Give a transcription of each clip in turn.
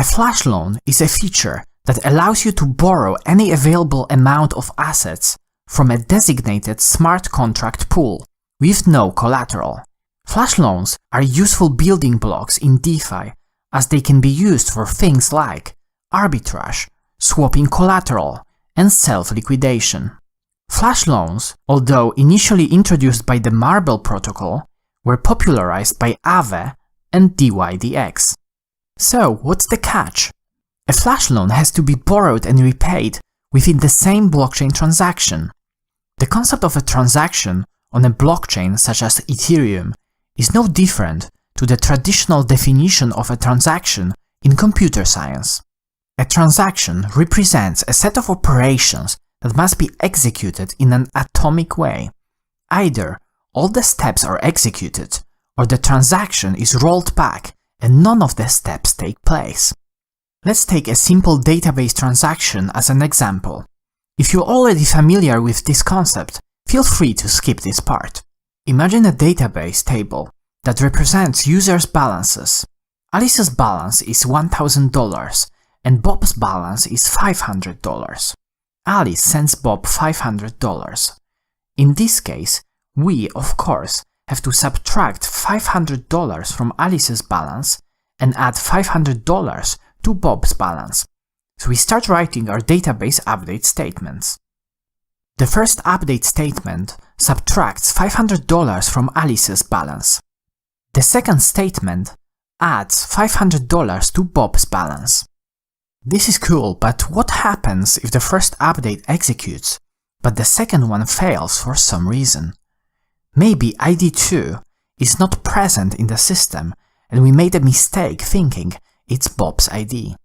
A flash loan is a feature that allows you to borrow any available amount of assets from a designated smart contract pool with no collateral. Flash loans are useful building blocks in DeFi as they can be used for things like arbitrage, swapping collateral, and self-liquidation. Flash loans, although initially introduced by the Marble protocol, were popularized by Aave and dYdX. So, what's the catch? A flash loan has to be borrowed and repaid within the same blockchain transaction. The concept of a transaction on a blockchain such as Ethereum is no different to the traditional definition of a transaction in computer science. A transaction represents a set of operations that must be executed in an atomic way. Either all the steps are executed, or the transaction is rolled back and none of the steps take place. Let's take a simple database transaction as an example. If you're already familiar with this concept, feel free to skip this part. Imagine a database table that represents users' balances. Alice's balance is $1,000 and Bob's balance is $500. Alice sends Bob $500. In this case, we, of course, have to subtract $500 from Alice's balance and add $500 to Bob's balance. So we start writing our database update statements. The first update statement subtracts $500 from Alice's balance. The second statement adds $500 to Bob's balance. This is cool, but what happens if the first update executes, but the second one fails for some reason? Maybe ID 2 is not present in the system and we made a mistake thinking it's Bob's ID.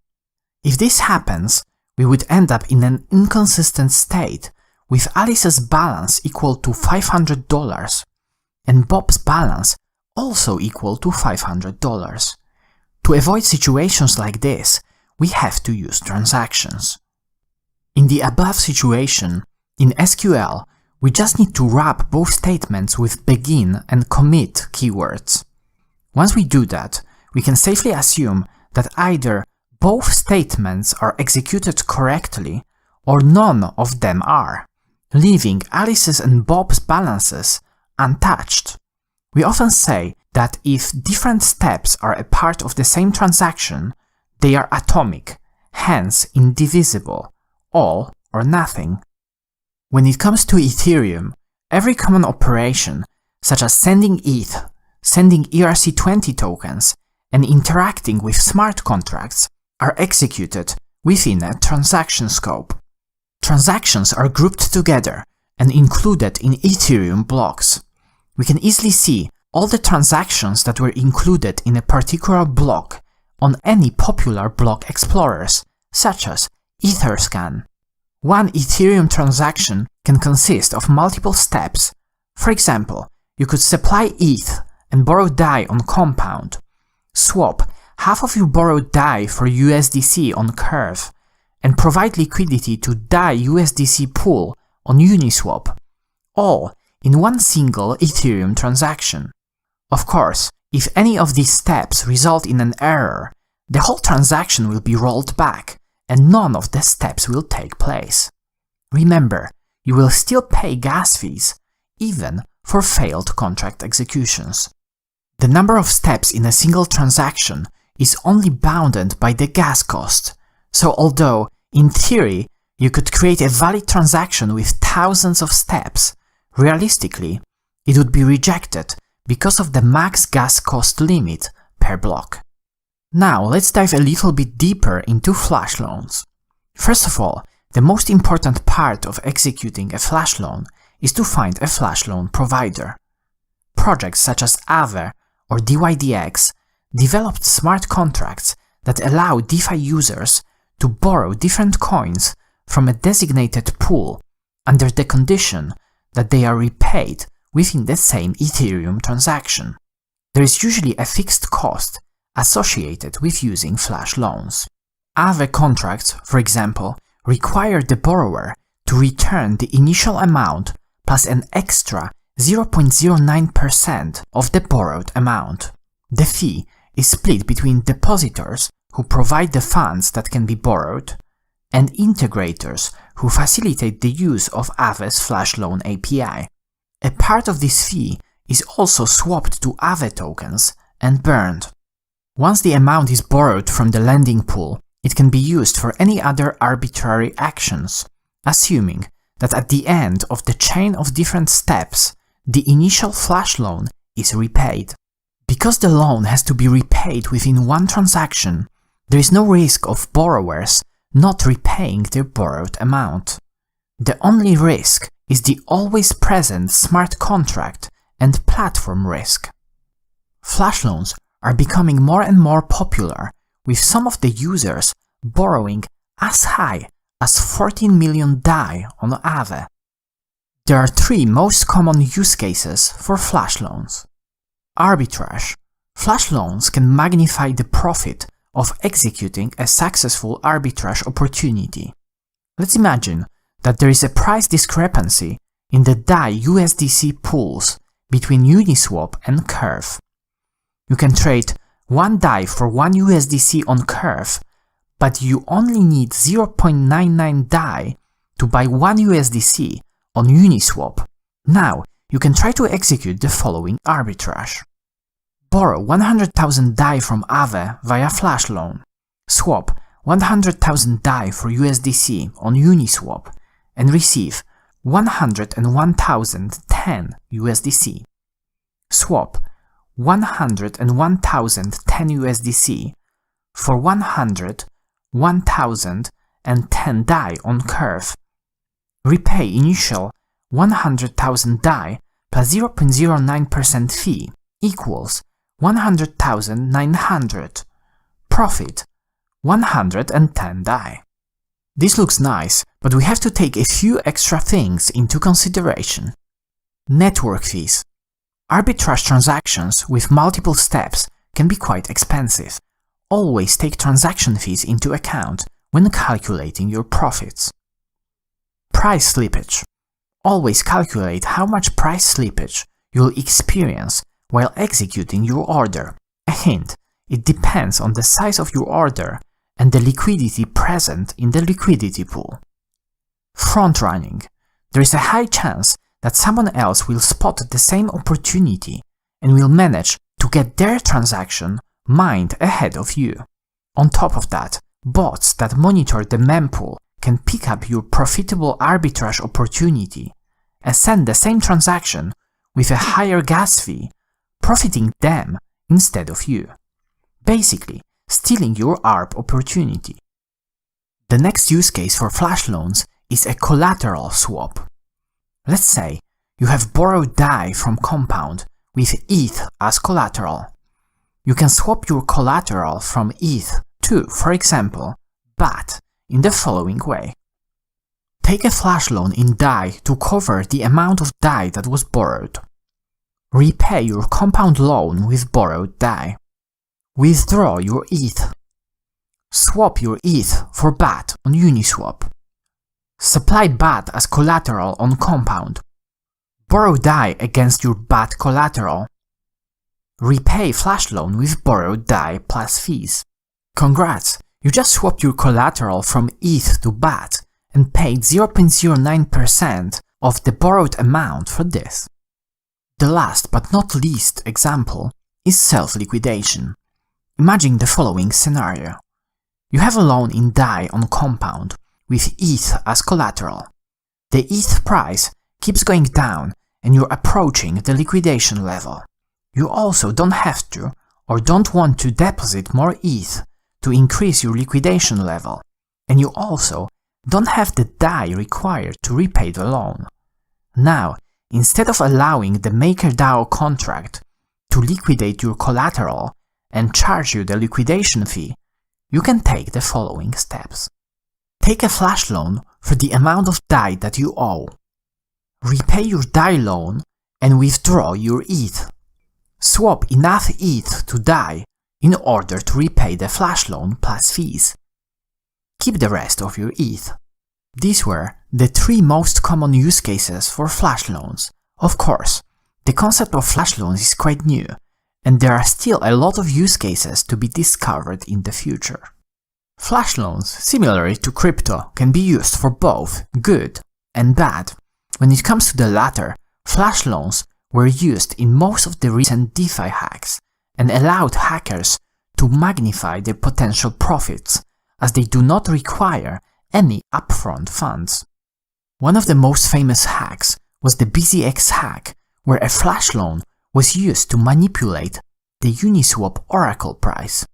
If this happens, we would end up in an inconsistent state with Alice's balance equal to $500 and Bob's balance also equal to $500. To avoid situations like this, we have to use transactions. In the above situation, in SQL, we just need to wrap both statements with begin and commit keywords. Once we do that, we can safely assume that either both statements are executed correctly or none of them are, leaving Alice's and Bob's balances untouched. We often say that if different steps are a part of the same transaction, they are atomic, hence indivisible, all or nothing. When it comes to Ethereum, every common operation, such as sending ETH, sending ERC20 tokens, and interacting with smart contracts, are executed within a transaction scope. Transactions are grouped together and included in Ethereum blocks. We can easily see all the transactions that were included in a particular block on any popular block explorers, such as Etherscan. One Ethereum transaction can consist of multiple steps. For example, you could supply ETH and borrow DAI on Compound, swap half of your borrowed DAI for USDC on Curve, and provide liquidity to DAI USDC pool on Uniswap, all in one single Ethereum transaction. Of course, if any of these steps result in an error, the whole transaction will be rolled back, and none of the steps will take place. Remember, you will still pay gas fees, even for failed contract executions. The number of steps in a single transaction is only bounded by the gas cost, so although, in theory, you could create a valid transaction with thousands of steps, realistically, it would be rejected because of the max gas cost limit per block. Now let's dive a little bit deeper into flash loans. First of all, the most important part of executing a flash loan is to find a flash loan provider. Projects such as Aave or dYdX developed smart contracts that allow DeFi users to borrow different coins from a designated pool under the condition that they are repaid within the same Ethereum transaction. There is usually a fixed cost associated with using flash loans. Aave contracts, for example, require the borrower to return the initial amount plus an extra 0.09% of the borrowed amount. The fee is split between depositors who provide the funds that can be borrowed, and integrators who facilitate the use of Aave's Flash Loan API. A part of this fee is also swapped to Aave tokens and burned. Once the amount is borrowed from the lending pool, it can be used for any other arbitrary actions, assuming that at the end of the chain of different steps, the initial Flash loan is repaid. Because the loan has to be repaid within one transaction, there is no risk of borrowers not repaying their borrowed amount. The only risk is the always present smart contract and platform risk. Flash loans are becoming more and more popular, with some of the users borrowing as high as 14 million DAI on Aave. There are three most common use cases for Flash loans. Arbitrage. Flash loans can magnify the profit of executing a successful arbitrage opportunity. Let's imagine that there is a price discrepancy in the DAI USDC pools between Uniswap and Curve. You can trade 1 DAI for 1 USDC on Curve, but you only need 0.99 DAI to buy 1 USDC on Uniswap. Now, you can try to execute the following arbitrage. Borrow 100,000 DAI from Aave via Flash loan. Swap 100,000 DAI for USDC on Uniswap and receive 101,010 USDC. Swap 101,010 USDC for 101,010 DAI on Curve. Repay initial 100,000 DAI plus 0.09% fee equals 100,900. Profit 110 DAI. This looks nice, but we have to take a few extra things into consideration. Network fees. Arbitrage transactions with multiple steps can be quite expensive. Always take transaction fees into account when calculating your profits. Price slippage. Always calculate how much price slippage you'll experience while executing your order. A hint, it depends on the size of your order and the liquidity present in the liquidity pool. Front running. There is a high chance that someone else will spot the same opportunity and will manage to get their transaction mined ahead of you. On top of that, bots that monitor the mempool can pick up your profitable arbitrage opportunity and send the same transaction with a higher gas fee, profiting them instead of you. Basically, stealing your ARB opportunity. The next use case for Flash loans is a collateral swap. Let's say you have borrowed DAI from Compound with ETH as collateral. You can swap your collateral from ETH to, for example, BAT in the following way. Take a Flash loan in DAI to cover the amount of DAI that was borrowed. Repay your Compound loan with borrowed DAI. Withdraw your ETH. Swap your ETH for BAT on Uniswap. Supply BAT as collateral on Compound. Borrow DAI against your BAT collateral. Repay Flash loan with borrowed DAI plus fees. Congrats! You just swapped your collateral from ETH to BAT and paid 0.09% of the borrowed amount for this. The last but not least example is self-liquidation. Imagine the following scenario. You have a loan in DAI on Compound with ETH as collateral. The ETH price keeps going down and you're approaching the liquidation level. You also don't have to or don't want to deposit more ETH to increase your liquidation level, and you also don't have the DAI required to repay the loan. Now, instead of allowing the MakerDAO contract to liquidate your collateral and charge you the liquidation fee, you can take the following steps. Take a Flash loan for the amount of DAI that you owe. Repay your DAI loan and withdraw your ETH. Swap enough ETH to DAI in order to repay the Flash loan plus fees. Keep the rest of your ETH. These were the three most common use cases for Flash loans. Of course, the concept of Flash loans is quite new, and there are still a lot of use cases to be discovered in the future. Flash loans, similarly to crypto, can be used for both good and bad. When it comes to the latter, flash loans were used in most of the recent DeFi hacks and allowed hackers to magnify their potential profits, as they do not require any upfront funds. One of the most famous hacks was the dYdX hack, where a flash loan was used to manipulate the Uniswap oracle price.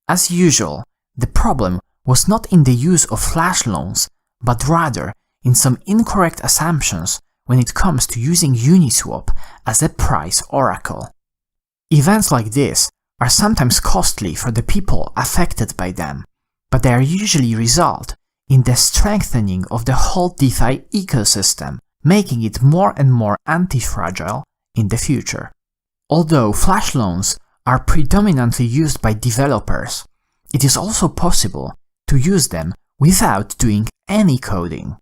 As usual, the problem was not in the use of flash loans, but rather in some incorrect assumptions when it comes to using Uniswap as a price oracle. Events like this are sometimes costly for the people affected by them, but they usually result in the strengthening of the whole DeFi ecosystem, making it more and more anti-fragile in the future. Although flash loans are predominantly used by developers, it is also possible to use them without doing any coding.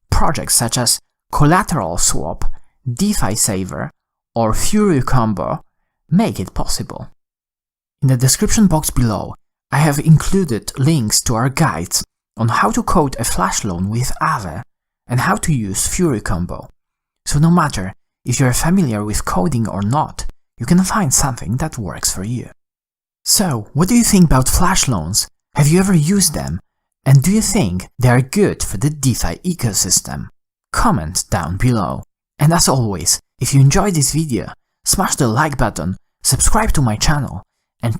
Projects such as COLLATERAL Swap, DeFi Saver, or Fury Combo make it possible. In the description box below, I have included links to our guides on how to code a flash loan with Aave and how to use Fury Combo. So no matter if you're familiar with coding or not, you can find something that works for you. So, what do you think about flash loans? Have you ever used them? And do you think they are good for the DeFi ecosystem? Comment down below. And as always, if you enjoyed this video, smash the like button, subscribe to my channel,